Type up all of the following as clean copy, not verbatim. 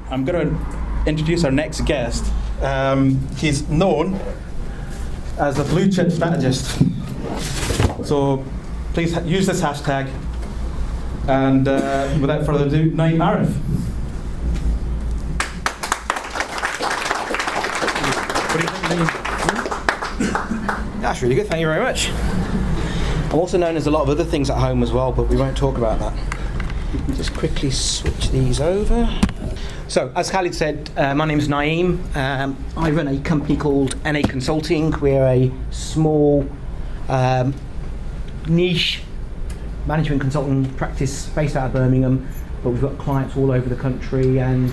I'm going to introduce our next guest. He's known as a blue chip strategist. So please use this hashtag. And without further ado, Naeem Arif. That's really good, thank you very much. I'm also known as a lot of other things at home as well, but we won't talk about that. Just quickly switch these over. So, as Khalid said, my name is Naeem. I run a company called NA Consulting. We're a small, niche management consulting practice based out of Birmingham, but we've got clients all over the country, and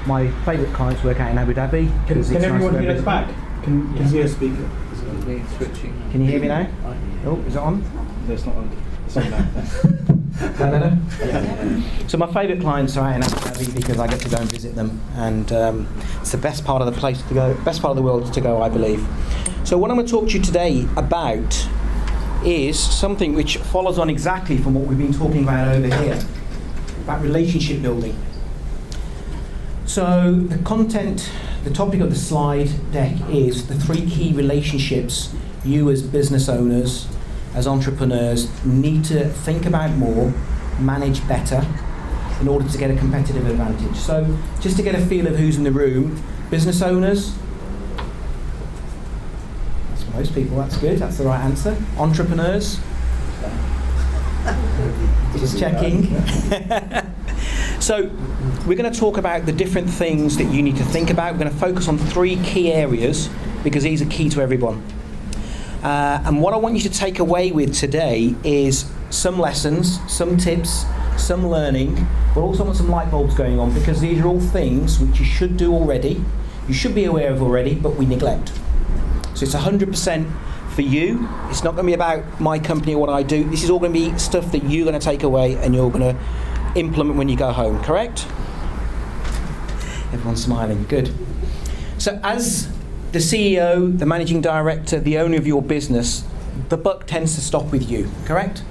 my favourite clients work out in Abu Dhabi. Can everyone hear us back? Can you hear us speaking? Can you hear me now? Oh, is it on? No, it's not on. It's on now. So my favourite clients are out in Abu Dhabi because I get to go and visit them, and it's the best part of the place to go, best part of the world to go, I believe. So what I'm going to talk to you today about is something which follows on exactly from what we've been talking about over here, about relationship building. So the content, the topic of the slide deck is the 3 key relationships you as business owners, as entrepreneurs, need to think about more, manage better, in order to get a competitive advantage. So just to get a feel of who's in the room, business owners, that's most people, that's good, that's the right answer. Entrepreneurs, just checking. So we're going to talk about the different things that you need to think about. We're going to focus on 3 key areas because these are key to everyone. And what I want you to take away with today is some lessons, some tips, some learning, but also want some light bulbs going on, because these are all things which you should do already, you should be aware of already, but we neglect. So it's 100% for you. It's not going to be about my company or what I do. This is all going to be stuff that you're going to take away and you're going to implement when you go home, correct? Everyone's smiling, good. So as the CEO, the managing director, the owner of your business, the buck tends to stop with you, correct?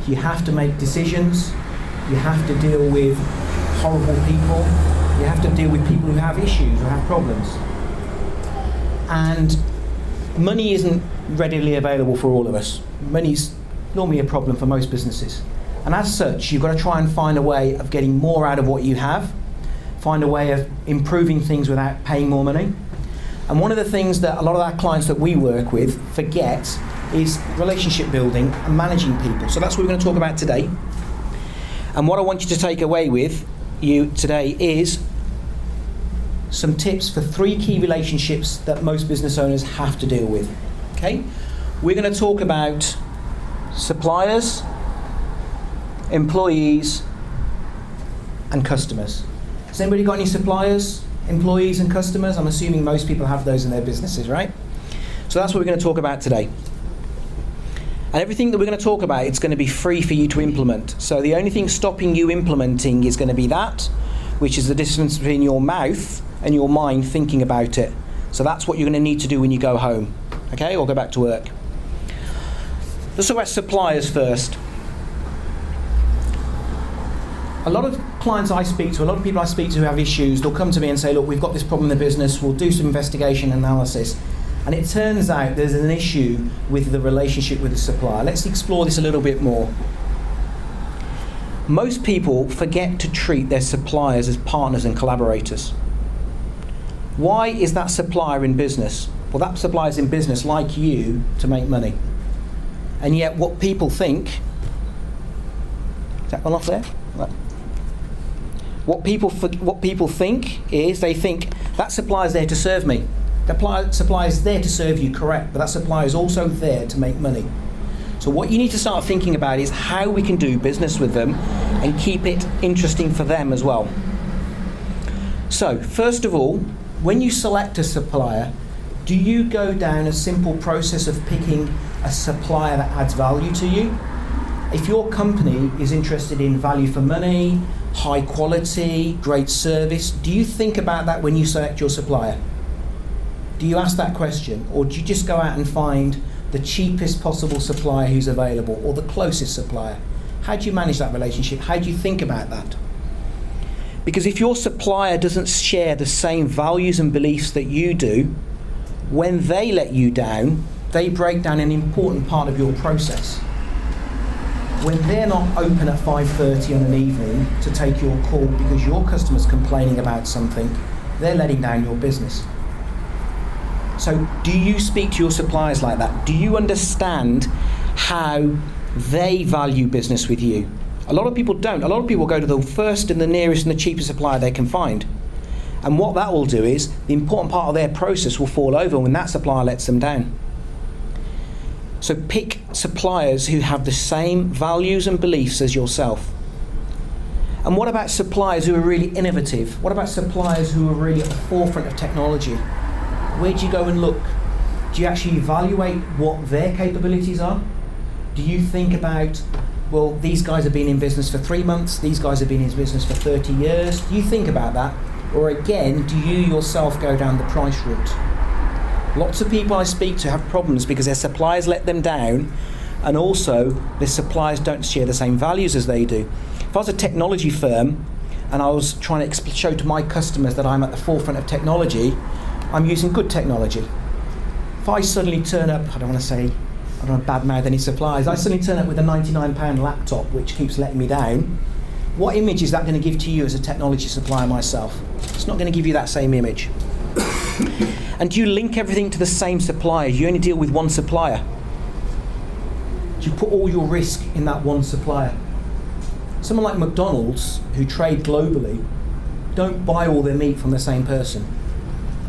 You have to make decisions, you have to deal with horrible people, you have to deal with people who have issues, who have problems. And money isn't readily available for all of us. Money's normally a problem for most businesses. And as such, you've got to try and find a way of getting more out of what you have, find a way of improving things without paying more money. And one of the things that a lot of our clients that we work with forget is relationship building and managing people. So that's what we're going to talk about today. And what I want you to take away with you today is some tips for 3 key relationships that most business owners have to deal with. Okay? We're going to talk about suppliers, employees, and customers. Has anybody got any suppliers, employees, and customers? I'm assuming most people have those in their businesses, right? So that's what we're going to talk about today. And everything that we're going to talk about, it's going to be free for you to implement. So the only thing stopping you implementing is going to be that, which is the distance between your mouth and your mind thinking about it. So that's what you're going to need to do when you go home, okay, or go back to work. Let's talk about suppliers first. A lot of clients I speak to, a lot of people I speak to who have issues, they'll come to me and say, look, we've got this problem in the business, we'll do some investigation analysis. And it turns out there's an issue with the relationship with the supplier. Let's explore this a little bit more. Most people forget to treat their suppliers as partners and collaborators. Why is that supplier in business? Well, that supplier's in business like you to make money. And yet what people think, is that gone off there? Right. What people think is they think that supplier's there to serve me. That supplier's there to serve you, correct, but that supplier is also there to make money. So what you need to start thinking about is how we can do business with them and keep it interesting for them as well. So first of all, when you select a supplier, do you go down a simple process of picking a supplier that adds value to you? If your company is interested in value for money, high quality, great service, do you think about that when you select your supplier? Do you ask that question, or do you just go out and find the cheapest possible supplier who's available, or the closest supplier? How do you manage that relationship? How do you think about that? Because if your supplier doesn't share the same values and beliefs that you do, when they let you down, they break down an important part of your process. When they're not open at 5:30 on an evening to take your call because your customer's complaining about something, they're letting down your business. So do you speak to your suppliers like that? Do you understand how they value business with you? A lot of people don't. A lot of people go to the first and the nearest and the cheapest supplier they can find. And what that will do is the important part of their process will fall over when that supplier lets them down. So pick suppliers who have the same values and beliefs as yourself. And what about suppliers who are really innovative? What about suppliers who are really at the forefront of technology? Where do you go and look? Do you actually evaluate what their capabilities are? Do you think about, well, these guys have been in business for 3 months, these guys have been in business for 30 years. Do you think about that? Or again, do you yourself go down the price route? Lots of people I speak to have problems because their suppliers let them down, and also their suppliers don't share the same values as they do. If I was a technology firm and I was trying to show to my customers that I'm at the forefront of technology, I'm using good technology. If I suddenly turn up, I don't want to badmouth any suppliers, I suddenly turn up with a £99 laptop which keeps letting me down, what image is that going to give to you as a technology supplier myself? It's not going to give you that same image. And do you link everything to the same supplier? You only deal with one supplier. Do you put all your risk in that one supplier? Someone like McDonald's, who trade globally, don't buy all their meat from the same person.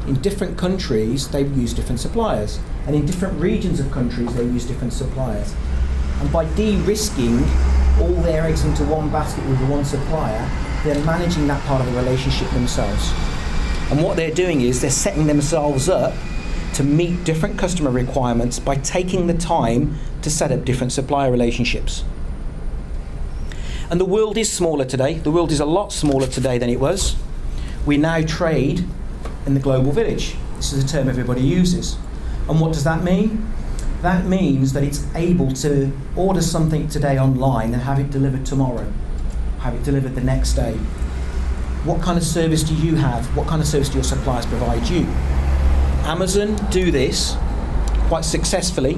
In different countries, they use different suppliers. And in different regions of countries, they use different suppliers. And by de-risking all their eggs into one basket with one supplier, they're managing that part of the relationship themselves. And what they're doing is they're setting themselves up to meet different customer requirements by taking the time to set up different supplier relationships. And the world is smaller today. The world is a lot smaller today than it was. We now trade in the global village. This is a term everybody uses. And what does that mean? That means that it's able to order something today online and have it delivered tomorrow, have it delivered the next day. What kind of service do you have? What kind of service do your suppliers provide you? Amazon do this quite successfully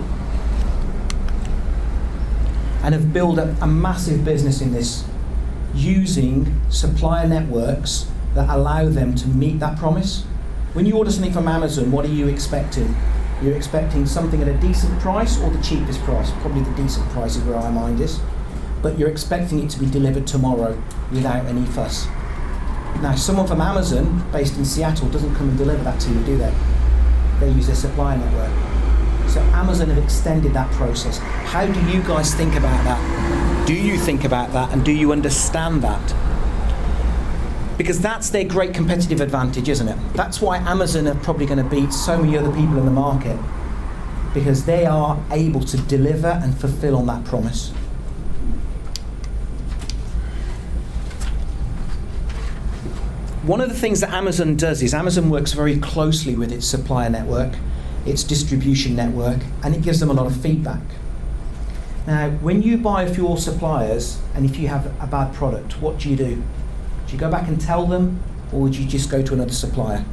and have built up a massive business in this, using supplier networks that allow them to meet that promise. When you order something from Amazon, what are you expecting? You're expecting something at a decent price or the cheapest price? Probably the decent price is where our mind is. But you're expecting it to be delivered tomorrow without any fuss. Now, someone from Amazon, based in Seattle, doesn't come and deliver that to you, do they? They use their supplier network. So Amazon have extended that process. How do you guys think about that? Do you think about that, and do you understand that? Because that's their great competitive advantage, isn't it? That's why Amazon are probably going to beat so many other people in the market, because they are able to deliver and fulfill on that promise. One of the things that Amazon does is Amazon works very closely with its supplier network, its distribution network, and it gives them a lot of feedback. Now, when you buy for your suppliers, and if you have a bad product, what do? Do you go back and tell them, or would you just go to another supplier?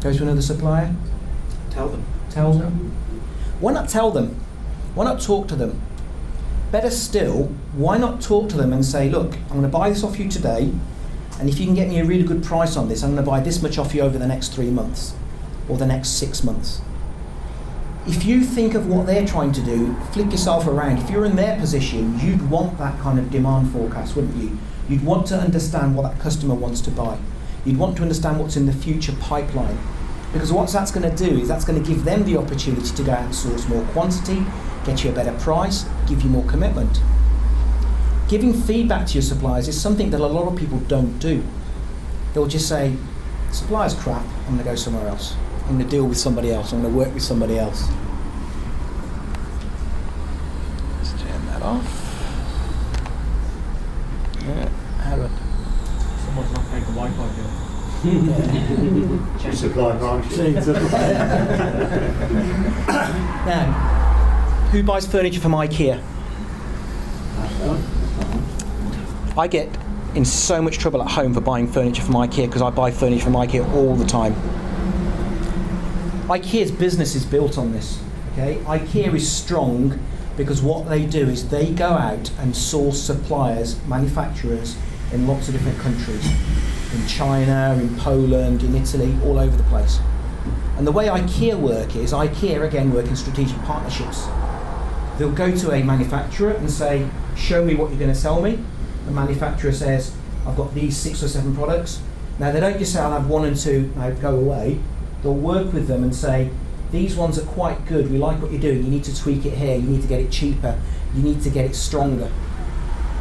Go to another supplier? Tell them. Tell them? Why not tell them? Why not talk to them? Better still, why not talk to them and say, look, I'm going to buy this off you today, and if you can get me a really good price on this, I'm going to buy this much off you over the next 3 months, or the next 6 months. If you think of what they're trying to do, flip yourself around. If you're in their position, you'd want that kind of demand forecast, wouldn't you? You'd want to understand what that customer wants to buy. You'd want to understand what's in the future pipeline. Because what that's going to do is that's going to give them the opportunity to go out and source more quantity, get you a better price, give you more commitment. Giving feedback to your suppliers is something that a lot of people don't do. They'll just say, supplier's crap, I'm going to go somewhere else. I'm going to deal with somebody else. I'm going to work with somebody else. Let's turn that off. Yeah, Aaron. Someone's not paying the Wi-Fi bill. Check supply branch. Now, who buys furniture from IKEA? I get in so much trouble at home for buying furniture from IKEA because I buy furniture from IKEA all the time. IKEA's business is built on this. Okay, IKEA is strong because what they do is they go out and source suppliers, manufacturers in lots of different countries, in China, in Poland, in Italy, all over the place. And the way IKEA work is, IKEA again work in strategic partnerships. They'll go to a manufacturer and say, show me what you're going to sell me. The manufacturer says, I've got these 6 or 7 products. Now they don't just say, I'll have 1 and 2, now go away. They'll work with them and say, these ones are quite good, we like what you're doing, you need to tweak it here, you need to get it cheaper, you need to get it stronger.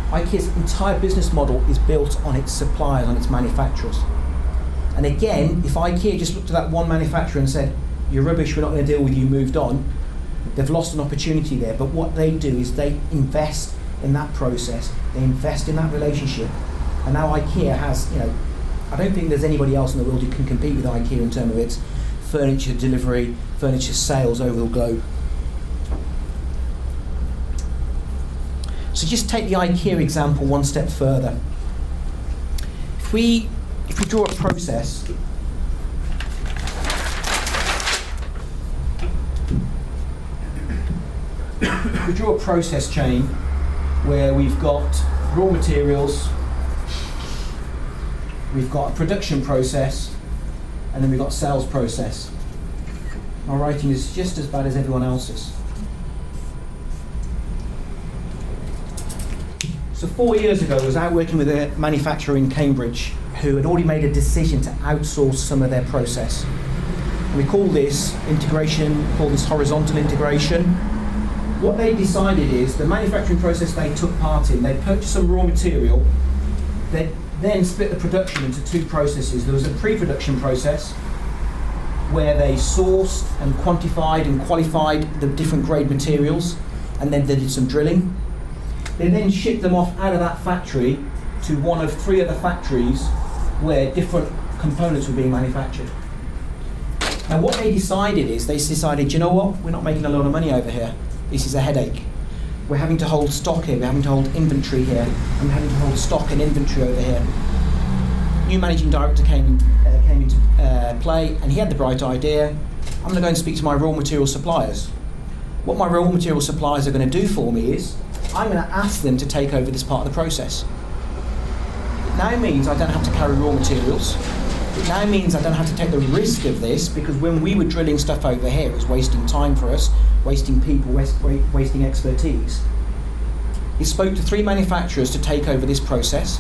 IKEA's entire business model is built on its suppliers, on its manufacturers. And again, if IKEA just looked at that one manufacturer and said, you're rubbish, we're not going to deal with you, moved on, they've lost an opportunity there. But what they do is they invest in that process, they invest in that relationship, and now IKEA has, I don't think there's anybody else in the world who can compete with IKEA in terms of its furniture delivery, furniture sales over the globe. So just take the IKEA example one step further. If we draw a process, we draw a process chain where we've got raw materials, we've got a production process, and then we've got a sales process. My writing is just as bad as everyone else's. So 4 years ago, I was out working with a manufacturer in Cambridge who had already made a decision to outsource some of their process. And we call this integration, call this horizontal integration. What they decided is the manufacturing process they took part in, they purchased some raw material, they then split the production into 2 processes. There was a pre-production process where they sourced and quantified and qualified the different grade materials, and then they did some drilling. They then shipped them off out of that factory to one of 3 other factories where different components were being manufactured. Now what they decided is, they decided, you know what, we're not making a lot of money over here. This is a headache. We're having to hold stock here, we're having to hold inventory here, and we're having to hold stock and inventory over here. New managing director came into play, and he had the bright idea, I'm going to go and speak to my raw material suppliers. What my raw material suppliers are going to do for me is, I'm going to ask them to take over this part of the process. It now means I don't have to carry raw materials. It now means I don't have to take the risk of this, because when we were drilling stuff over here, it was wasting time for us, wasting people, wasting expertise. He spoke to 3 manufacturers to take over this process.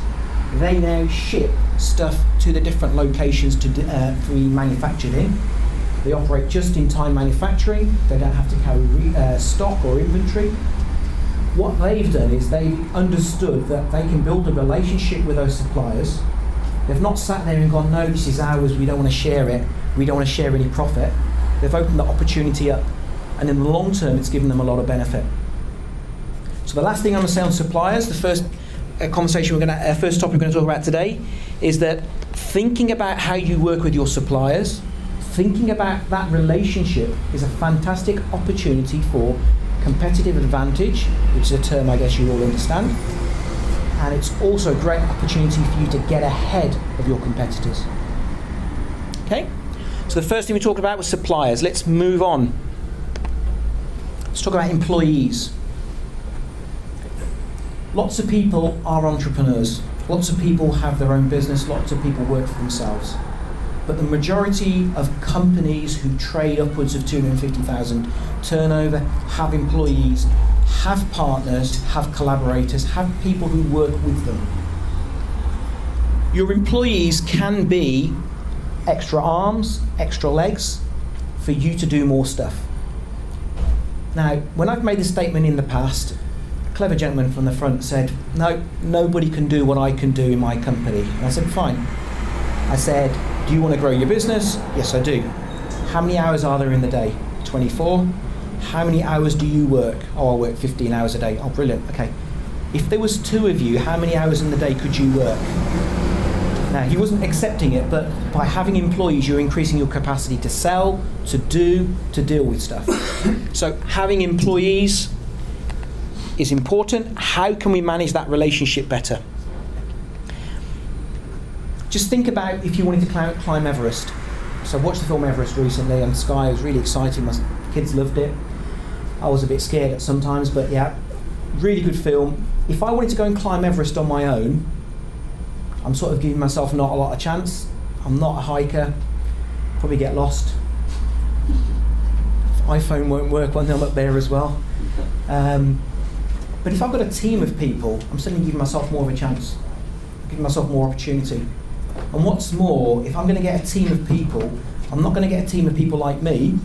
They now ship stuff to the different locations to be manufactured in. They operate just-in-time manufacturing. They don't have to carry stock or inventory. What they've done is they've understood that they can build a relationship with those suppliers. They've not sat there and gone, no, this is ours, we don't want to share it, we don't want to share any profit. They've opened the opportunity up, and in the long term, it's given them a lot of benefit. So the last thing I'm going to say on suppliers, the first topic we're going to talk about today, is that thinking about how you work with your suppliers, thinking about that relationship is a fantastic opportunity for competitive advantage, which is a term I guess you all understand, and it's also a great opportunity for you to get ahead of your competitors. Okay, so the first thing we talked about was suppliers. Let's move on. Let's talk about employees. Lots of people are entrepreneurs. Lots of people have their own business. Lots of people work for themselves. But the majority of companies who trade upwards of 250,000 turnover have employees, have partners, have collaborators, have people who work with them. Your employees can be extra arms, extra legs for you to do more stuff. Now, when I've made this statement in the past, a clever gentleman from the front said, no, nobody can do what I can do in my company. And I said, fine. I said, do you want to grow your business? Yes, I do. How many hours are there in the day? 24. How many hours do you work? Oh, I work 15 hours a day. Oh, brilliant. Okay. If there was 2 of you, how many hours in the day could you work? Now, he wasn't accepting it, but by having employees, you're increasing your capacity to sell, to do, to deal with stuff. So having employees is important. How can we manage that relationship better? Just think about if you wanted to climb Everest. So I watched the film Everest recently on Sky. It was really exciting. My kids loved it. I was a bit scared at sometimes, but yeah, really good film. If I wanted to go and climb Everest on my own, I'm sort of giving myself not a lot of chance. I'm not a hiker. Probably get lost. iPhone won't work when I'm up there as well. But if I've got a team of people, I'm suddenly giving myself more of a chance, giving myself more opportunity. And what's more, if I'm going to get a team of people, I'm not going to get a team of people like me,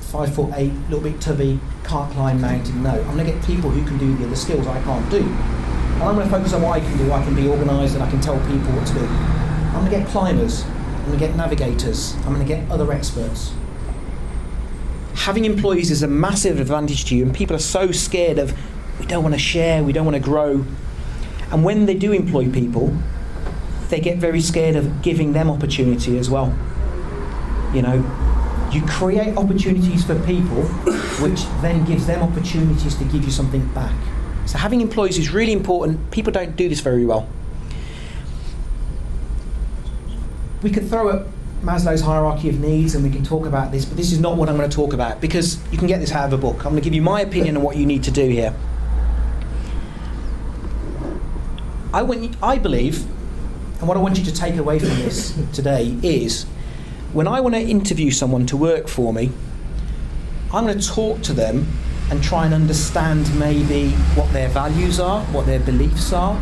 5'8", a little bit tubby, can't climb mountain. No, I'm going to get people who can do the other skills I can't do. And I'm going to focus on what I can do. I can be organised and I can tell people what to do. I'm going to get climbers. I'm going to get navigators. I'm going to get other experts. Having employees is a massive advantage to you, and people are so scared of, we don't want to share, we don't want to grow. And when they do employ people, they get very scared of giving them opportunity as well. You know, you create opportunities for people, which then gives them opportunities to give you something back. So having employees is really important. People don't do this very well. We could throw up Maslow's hierarchy of needs and we can talk about this, but this is not what I'm going to talk about, because you can get this out of a book. I'm going to give you my opinion on what you need to do here. I believe, and what I want you to take away from this today is, when I want to interview someone to work for me, I'm going to talk to them and try and understand maybe what their values are, what their beliefs are,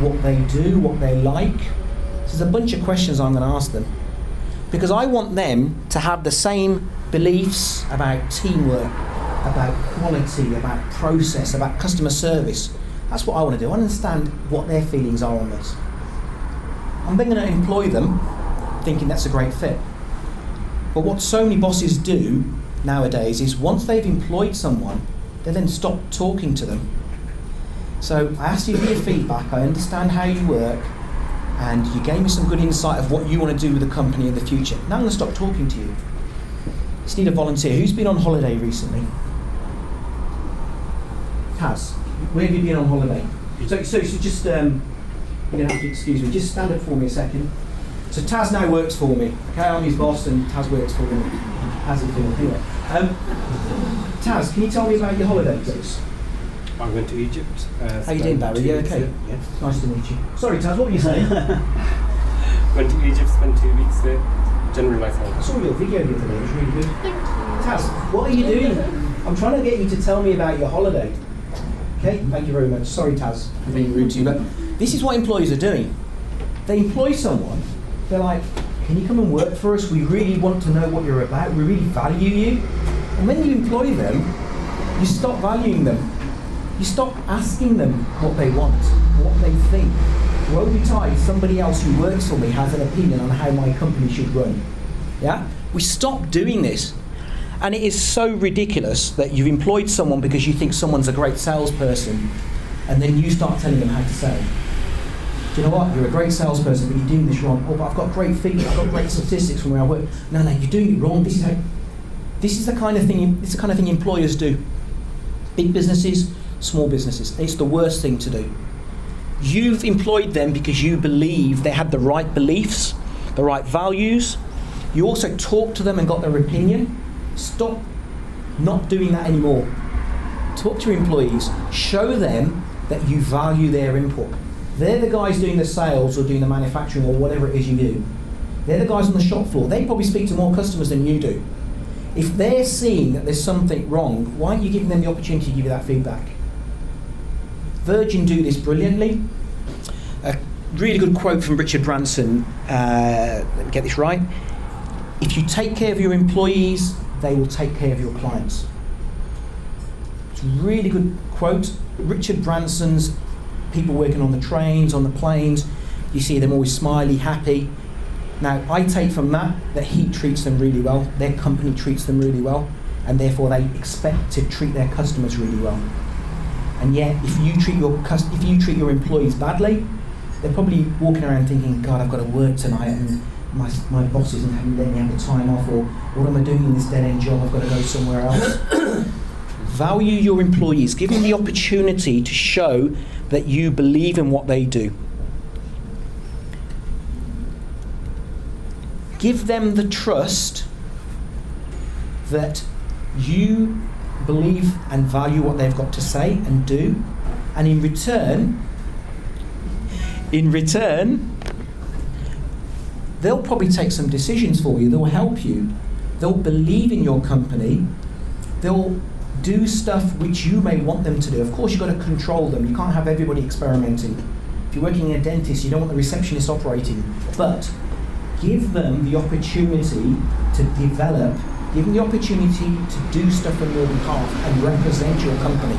what they do, what they like. So there's a bunch of questions I'm going to ask them, because I want them to have the same beliefs about teamwork, about quality, about process, about customer service. That's what I want to do. I want to understand what their feelings are on this. I'm then going to employ them thinking that's a great fit. But what so many bosses do nowadays is, once they've employed someone, they then stop talking to them. So I asked you for your feedback, I understand how you work, and you gave me some good insight of what you want to do with the company in the future. Now I'm going to stop talking to you. Just need a volunteer. Who's been on holiday recently? Taz, where have you been on holiday? So just, you're going to have to excuse me, just stand up for me a second. So Taz now works for me. Okay, I'm his boss and Taz works for me. How's it feel? Anyway, Taz, can you tell me about your holiday, please? I went to Egypt. How you doing, Barry? You okay? Yeah. Nice to meet you. Sorry, Taz, what were you saying? Went to Egypt, spent 2 weeks there. Generally nice holiday. I saw your video the other day, it was really good. Taz, what are you doing? I'm trying to get you to tell me about your holiday. Okay, thank you very much. Sorry, Taz, for being rude to you, but this is what employees are doing. They employ someone, they're like, can you come and work for us? We really want to know what you're about. We really value you. And when you employ them, you stop valuing them. You stop asking them what they want, what they think. Woe betide, somebody else who works for me has an opinion on how my company should run. Yeah? We stop doing this. And it is so ridiculous that you've employed someone because you think someone's a great salesperson, and then you start telling them how to sell. Do you know what? You're a great salesperson, but you're doing this wrong. Oh, but I've got great feedback, I've got great statistics from where I work. No, you're doing it wrong. This is the kind of thing employers do. Big businesses, small businesses. It's the worst thing to do. You've employed them because you believe they had the right beliefs, the right values. You also talked to them and got their opinion. Stop not doing that anymore. Talk to your employees. Show them that you value their input. They're the guys doing the sales or doing the manufacturing or whatever it is you do. They're the guys on the shop floor. They probably speak to more customers than you do. If they're seeing that there's something wrong, why aren't you giving them the opportunity to give you that feedback? Virgin do this brilliantly. A really good quote from Richard Branson. Let me get this right. If you take care of your employees, they will take care of your clients. It's a really good quote. Richard Branson's people working on the trains, on the planes, you see them always smiley, happy. Now, I take from that he treats them really well, their company treats them really well, and therefore they expect to treat their customers really well. And yet, if you treat your employees badly, they're probably walking around thinking, God, I've got to work tonight, and my boss isn't letting me have the time off, or what am I doing in this dead-end job? I've got to go somewhere else. Value your employees. Give them the opportunity to show that you believe in what they do. Give them the trust that you believe and value what they've got to say and do, and in return, they'll probably take some decisions for you. They'll help you. They'll believe in your company. They'll do stuff which you may want them to do. Of course, you've got to control them. You can't have everybody experimenting. If you're working in a dentist, you don't want the receptionist operating. But give them the opportunity to develop. Give them the opportunity to do stuff on your behalf and represent your company.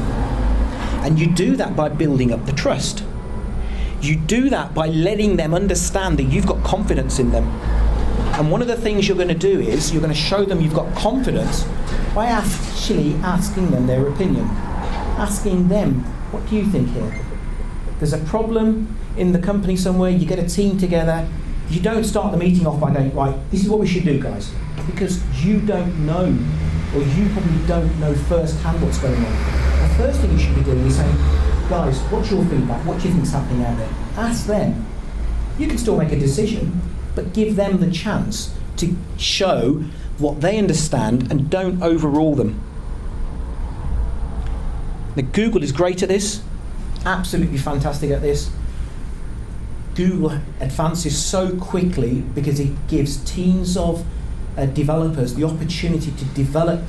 And you do that by building up the trust. You do that by letting them understand that you've got confidence in them. And one of the things you're going to do is you're going to show them you've got confidence by actually asking them their opinion. Asking them, what do you think here? There's a problem in the company somewhere, you get a team together, you don't start the meeting off by going, right, this is what we should do, guys. Because you don't know, or you probably don't know firsthand what's going on. The first thing you should be doing is saying, guys, what's your feedback? What do you think's happening out there? Ask them. You can still make a decision, but give them the chance to show what they understand and don't overrule them. Now, Google is great at this, absolutely fantastic at this. Google advances so quickly because it gives teams of developers the opportunity to develop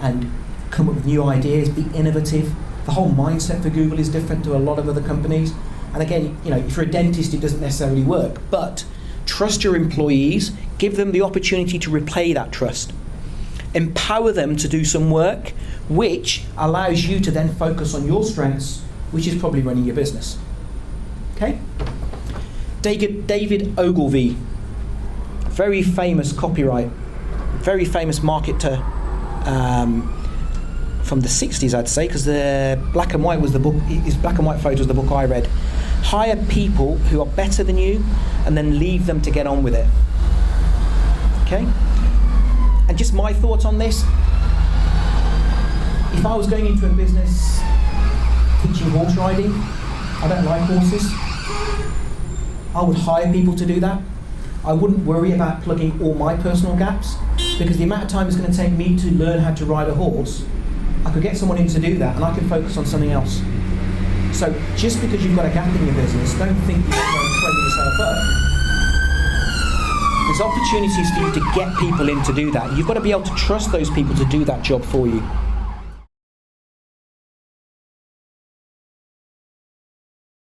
and come up with new ideas, be innovative. The whole mindset for Google is different to a lot of other companies. And again, if you're a dentist, it doesn't necessarily work. But trust your employees, give them the opportunity to repay that trust. Empower them to do some work which allows you to then focus on your strengths, which is probably running your business. Okay? David Ogilvy, very famous copyright, very famous marketer from the 60s, I'd say, because the black and white was the book, his black and white photos was the book I read. Hire people who are better than you and then leave them to get on with it. Okay? And just my thoughts on this, if I was going into a business teaching horse riding, I don't like horses, I would hire people to do that. I wouldn't worry about plugging all my personal gaps, because the amount of time it's going to take me to learn how to ride a horse, I could get someone in to do that and I can focus on something else. So just because you've got a gap in your business, don't think you can go and train yourself up. There's opportunities for you to get people in to do that. You've got to be able to trust those people to do that job for you.